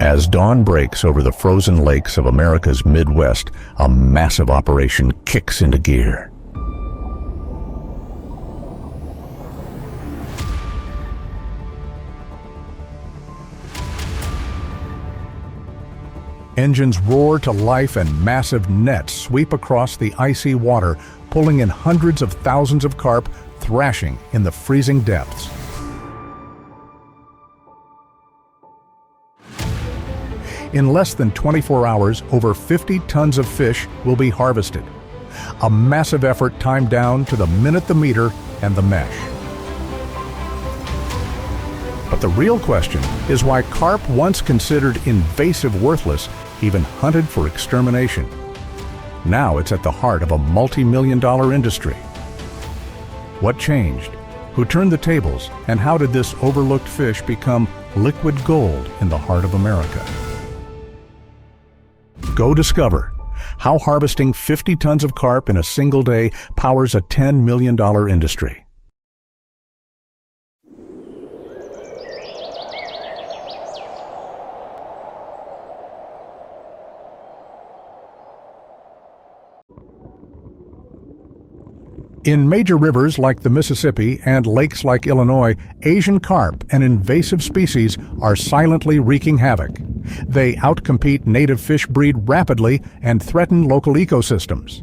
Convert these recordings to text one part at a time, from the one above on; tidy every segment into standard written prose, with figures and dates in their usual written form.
As dawn breaks over the frozen lakes of America's Midwest, a massive operation kicks into gear. Engines roar to life and massive nets sweep across the icy water, pulling in hundreds of thousands of carp, thrashing in the freezing depths. In less than 24 hours, over 50 tons of fish will be harvested. A massive effort timed down to the minute the meter and the mesh. But the real question is why carp, once considered invasive worthless, even hunted for extermination. Now it's at the heart of a multi-million-dollar industry. What changed? Who turned the tables? And how did this overlooked fish become liquid gold in the heart of America? Go discover how harvesting 50 tons of carp in a single day powers a $10 million industry. In major rivers like the Mississippi and lakes like Illinois, Asian carp, an invasive species, are silently wreaking havoc. They outcompete native fish breed rapidly and threaten local ecosystems.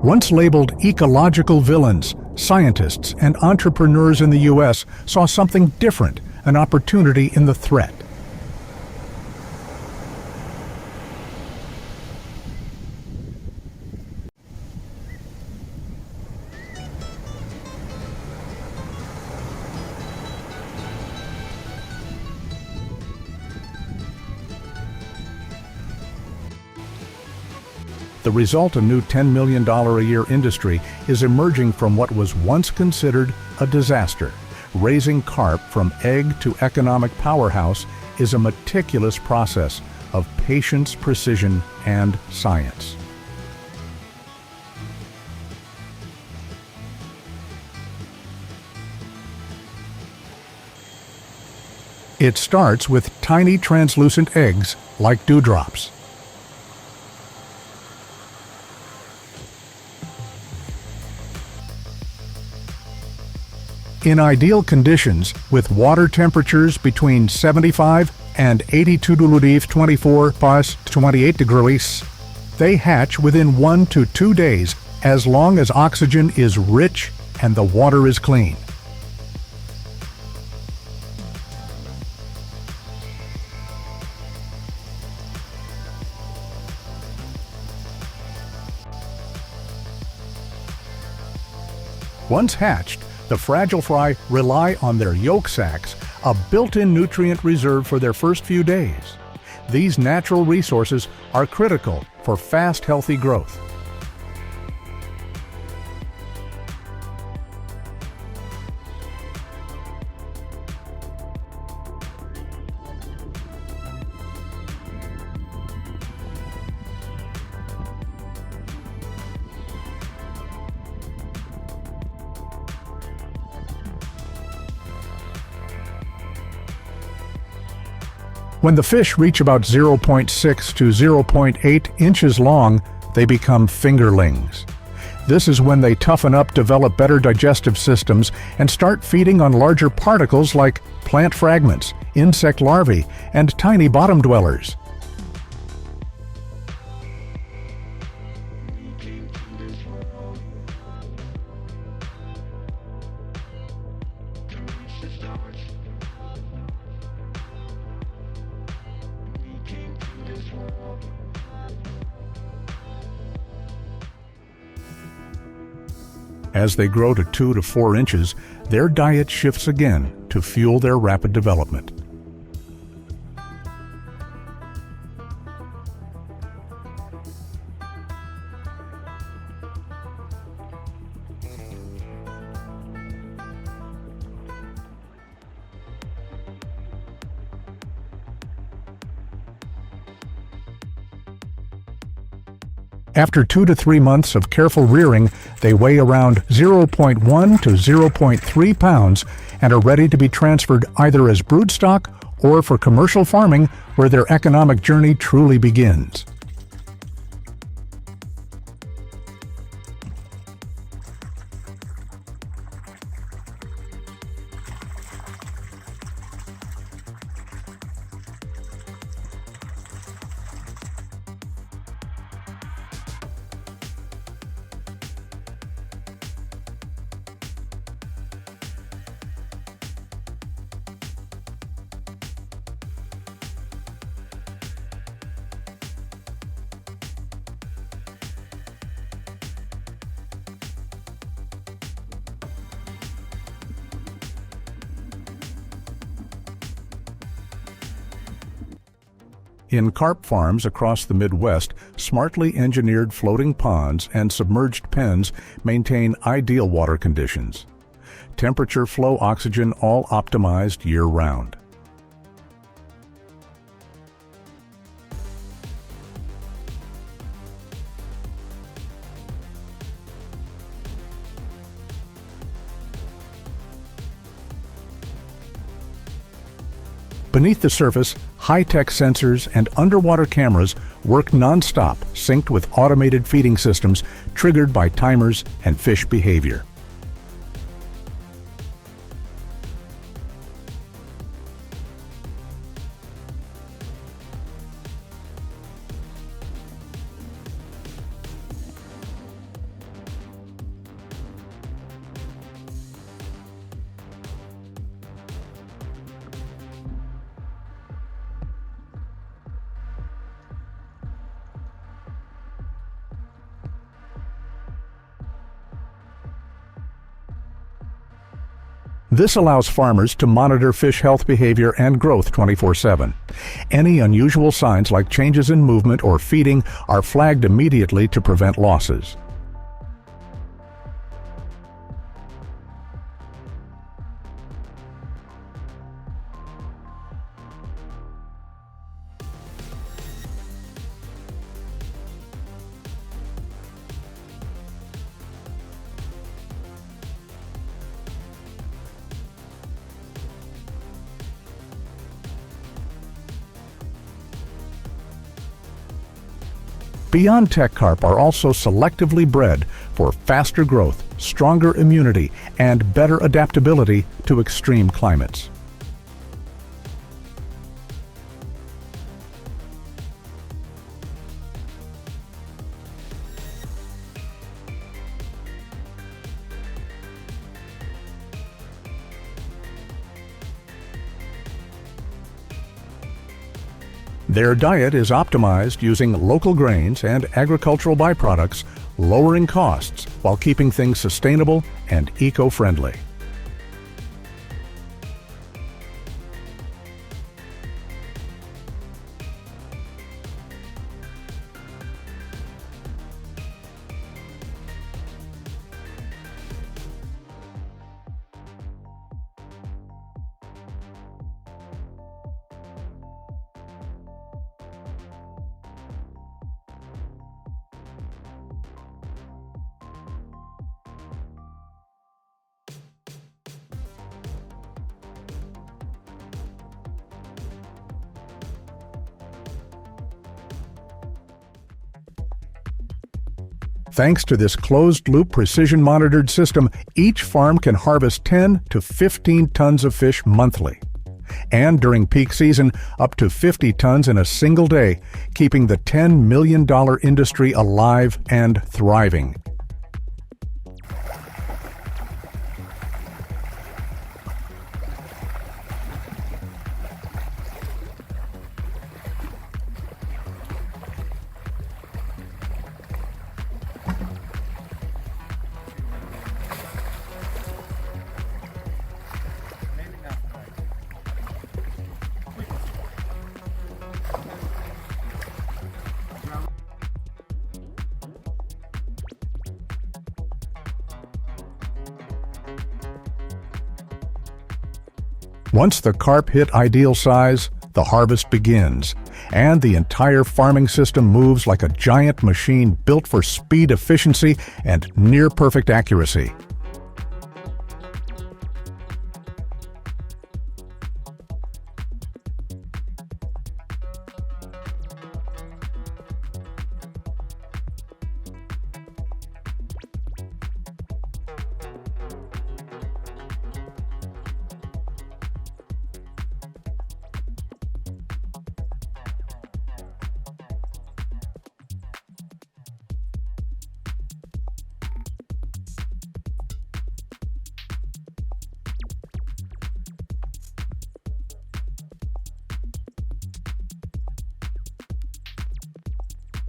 Once labeled ecological villains, scientists and entrepreneurs in the U.S. saw something different, an opportunity in the threat. The result, a new $10 million a year industry, is emerging from what was once considered a disaster. Raising carp from egg to economic powerhouse is a meticulous process of patience, precision, and science. It starts with tiny translucent eggs like dewdrops. In ideal conditions, with water temperatures between 75 and 24 plus 28 degrees, they hatch within 1 to 2 days as long as oxygen is rich and the water is clean. Once hatched, the fragile fry rely on their yolk sacs, a built-in nutrient reserve for their first few days. These natural resources are critical for fast, healthy growth. When the fish reach about 0.6 to 0.8 inches long, they become fingerlings. This is when they toughen up, develop better digestive systems, and start feeding on larger particles like plant fragments, insect larvae, and tiny bottom dwellers. As they grow to 2 to 4 inches, their diet shifts again to fuel their rapid development. After 2 to 3 months of careful rearing, they weigh around 0.1 to 0.3 pounds and are ready to be transferred either as broodstock or for commercial farming, where their economic journey truly begins. In carp farms across the Midwest, smartly engineered floating ponds and submerged pens maintain ideal water conditions. Temperature, flow, oxygen, all optimized year-round. Beneath the surface, high-tech sensors and underwater cameras work non-stop, synced with automated feeding systems triggered by timers and fish behavior. This allows farmers to monitor fish health behavior and growth 24/7. Any unusual signs like changes in movement or feeding are flagged immediately to prevent losses. Beyond Tech carp are also selectively bred for faster growth, stronger immunity, and better adaptability to extreme climates. Their diet is optimized using local grains and agricultural byproducts, lowering costs while keeping things sustainable and eco-friendly. Thanks to this closed-loop precision-monitored system, each farm can harvest 10 to 15 tons of fish monthly. And during peak season, up to 50 tons in a single day, keeping the $10 million industry alive and thriving. Once the carp hit ideal size, the harvest begins, and the entire farming system moves like a giant machine built for speed, efficiency, and near-perfect accuracy.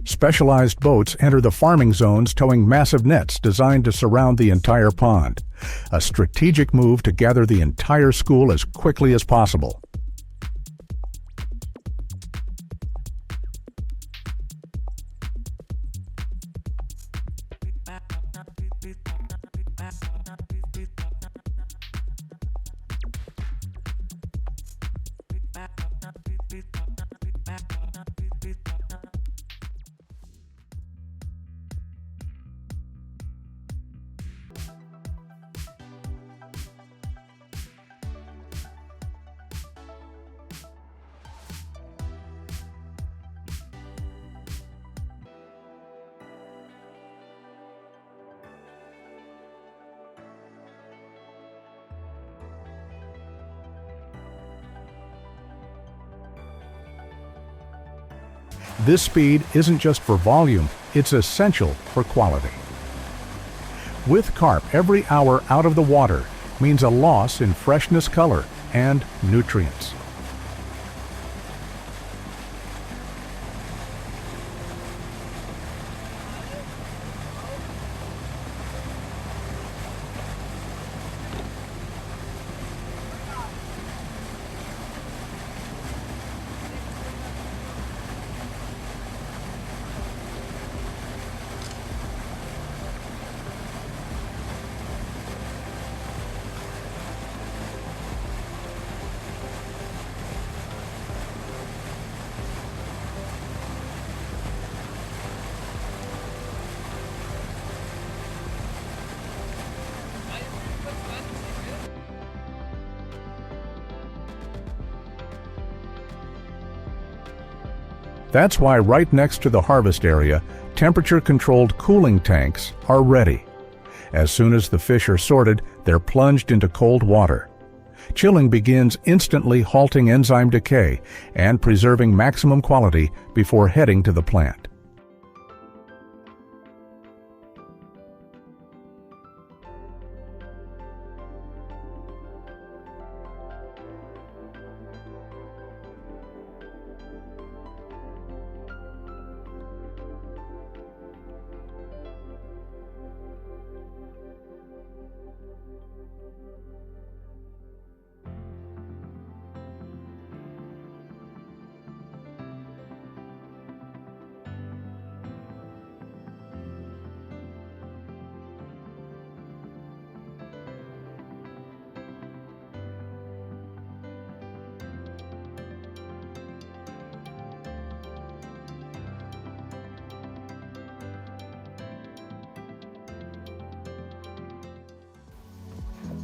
Specialized boats enter the farming zones towing massive nets designed to surround the entire pond, a strategic move to gather the entire school as quickly as possible. This speed isn't just for volume, it's essential for quality. With carp, every hour out of the water means a loss in freshness, color, and nutrients. That's why right next to the harvest area, temperature-controlled cooling tanks are ready. As soon as the fish are sorted, they're plunged into cold water. Chilling begins, instantly halting enzyme decay and preserving maximum quality before heading to the plant.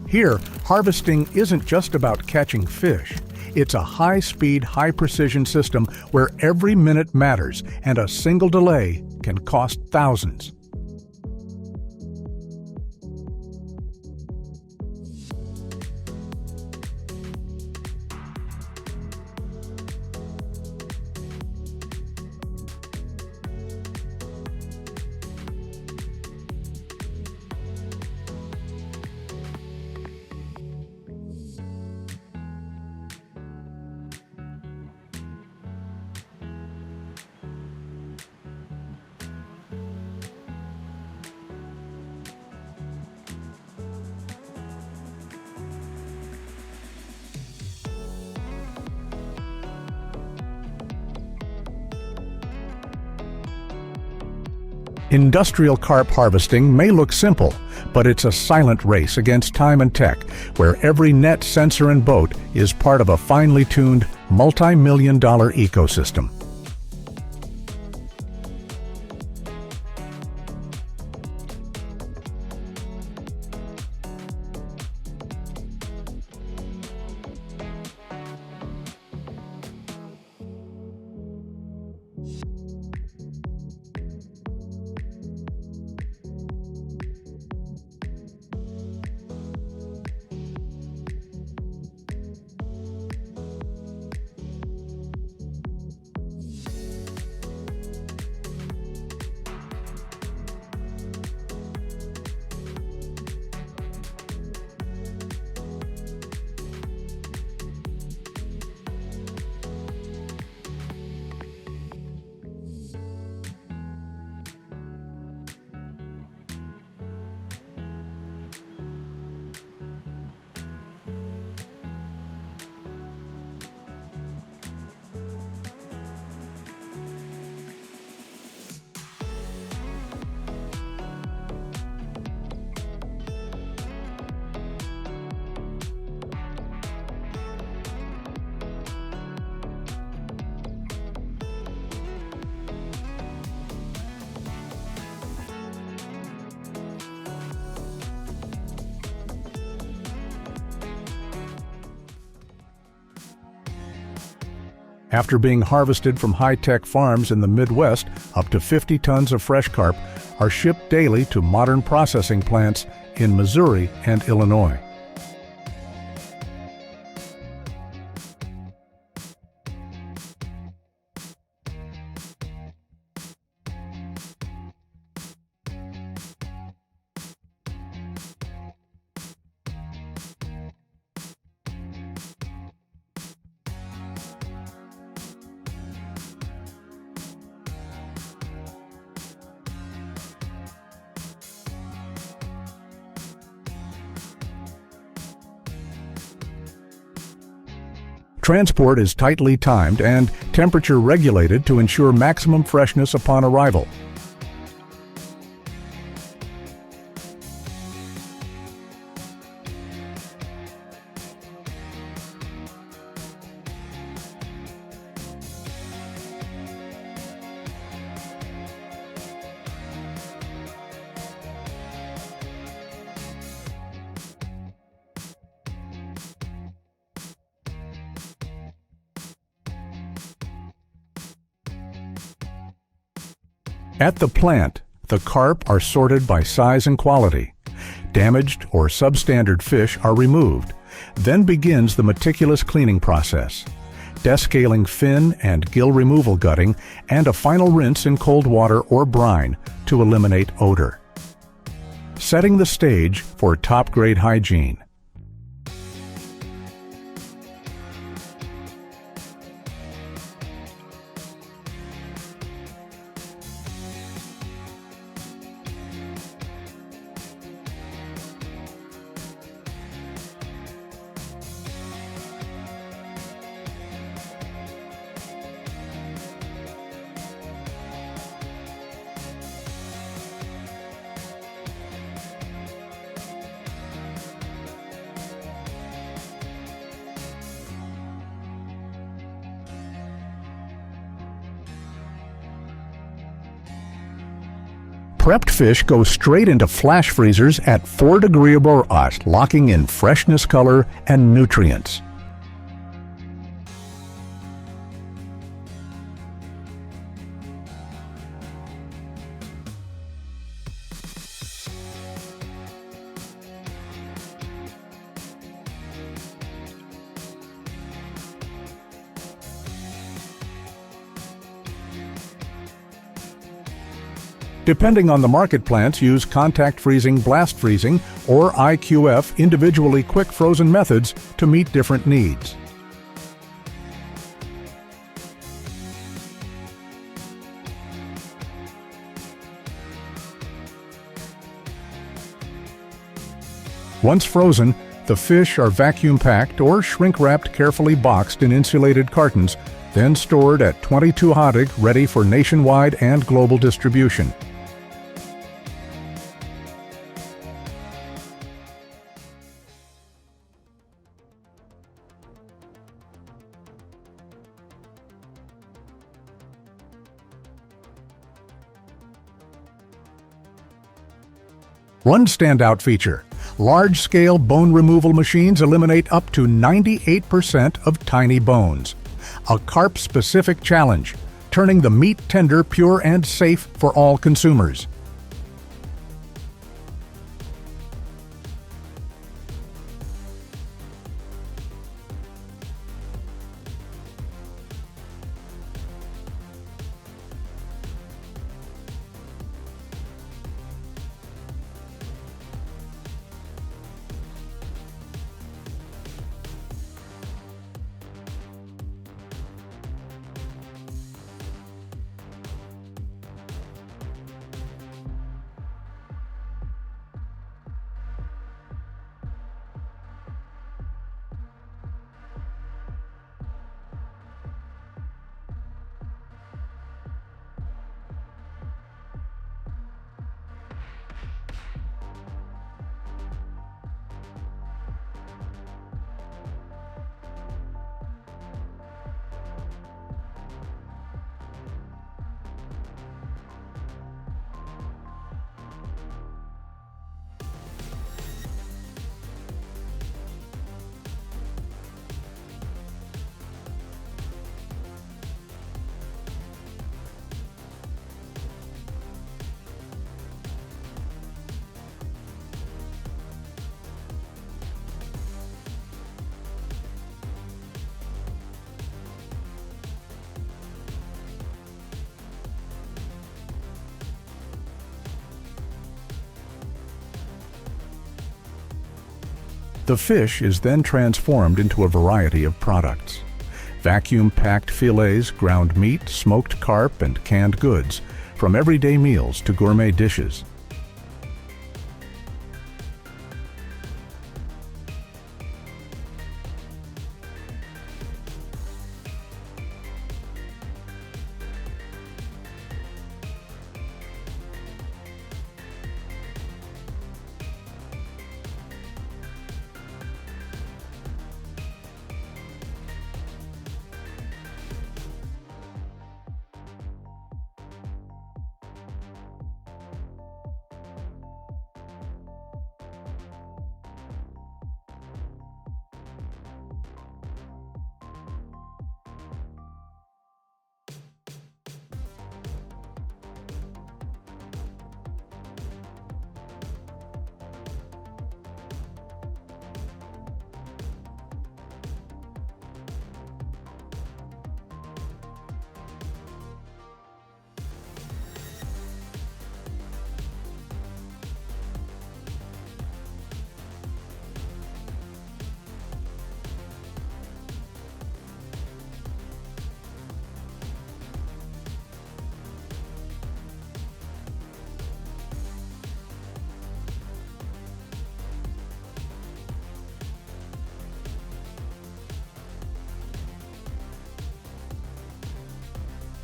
Here, harvesting isn't just about catching fish. It's a high-speed, high-precision system where every minute matters, and a single delay can cost thousands. Industrial carp harvesting may look simple, but it's a silent race against time and tech, where every net, sensor, and boat is part of a finely tuned, multi-million-dollar ecosystem. After being harvested from high-tech farms in the Midwest, up to 50 tons of fresh carp are shipped daily to modern processing plants in Missouri and Illinois. Transport is tightly timed and temperature regulated to ensure maximum freshness upon arrival. At the plant, the carp are sorted by size and quality. Damaged or substandard fish are removed. Then begins the meticulous cleaning process. Descaling fin and gill removal gutting, and a final rinse in cold water or brine to eliminate odor. Setting the stage for top-grade hygiene. Prepped fish go straight into flash freezers at 4 degrees Celsius, locking in freshness, color, and nutrients. Depending on the market, plants use contact freezing, blast freezing, or IQF, individually quick frozen methods, to meet different needs. Once frozen, the fish are vacuum packed or shrink wrapped, carefully boxed in insulated cartons, then stored at 22 Hadig, ready for nationwide and global distribution. One standout feature: large-scale bone removal machines eliminate up to 98% of tiny bones. A carp-specific challenge, turning the meat tender, pure, and safe for all consumers. The fish is then transformed into a variety of products. Vacuum-packed fillets, ground meat, smoked carp, and canned goods, from everyday meals to gourmet dishes.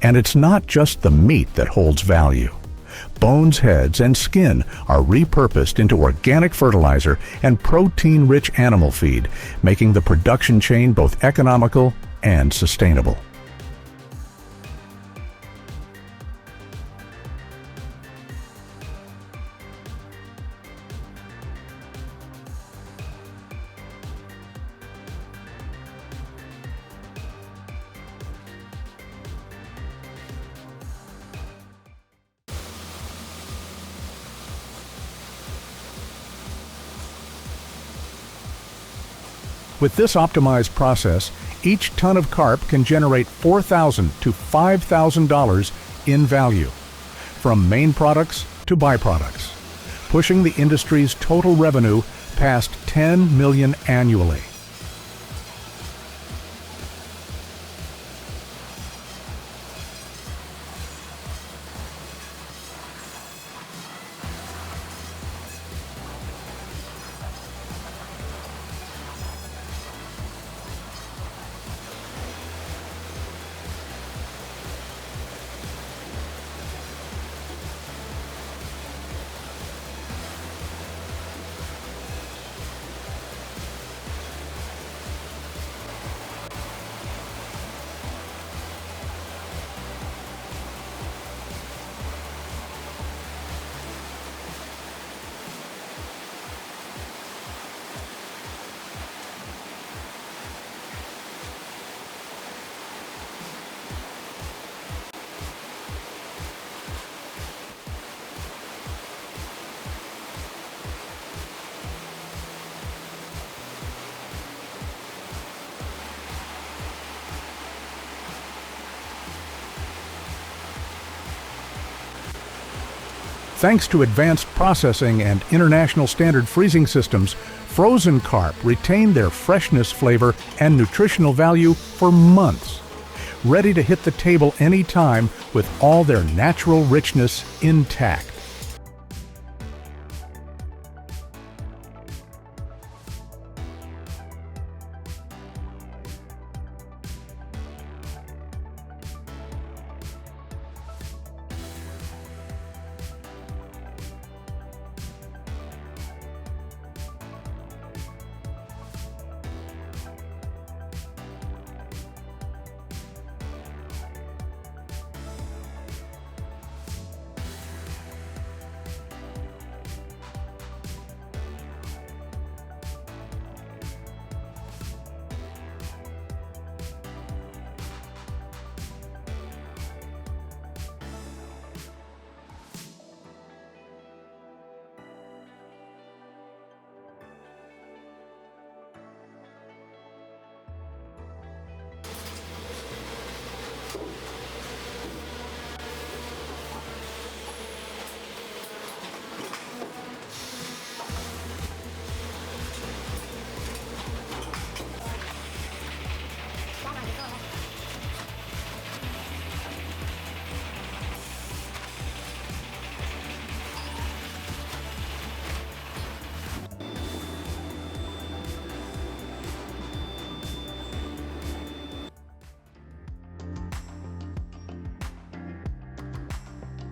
And it's not just the meat that holds value. Bones, heads, and skin are repurposed into organic fertilizer and protein-rich animal feed, making the production chain both economical and sustainable. With this optimized process, each ton of carp can generate $4,000 to $5,000 in value, from main products to byproducts, pushing the industry's total revenue past $10 million annually. Thanks to advanced processing and international standard freezing systems, frozen carp retain their freshness, flavor, and nutritional value for months, ready to hit the table anytime with all their natural richness intact.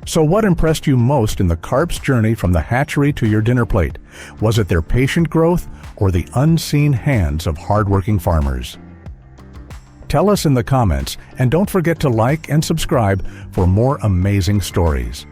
So what impressed you most in the carp's journey from the hatchery to your dinner plate? Was it their patient growth or the unseen hands of hardworking farmers? Tell us in the comments, and don't forget to like and subscribe for more amazing stories.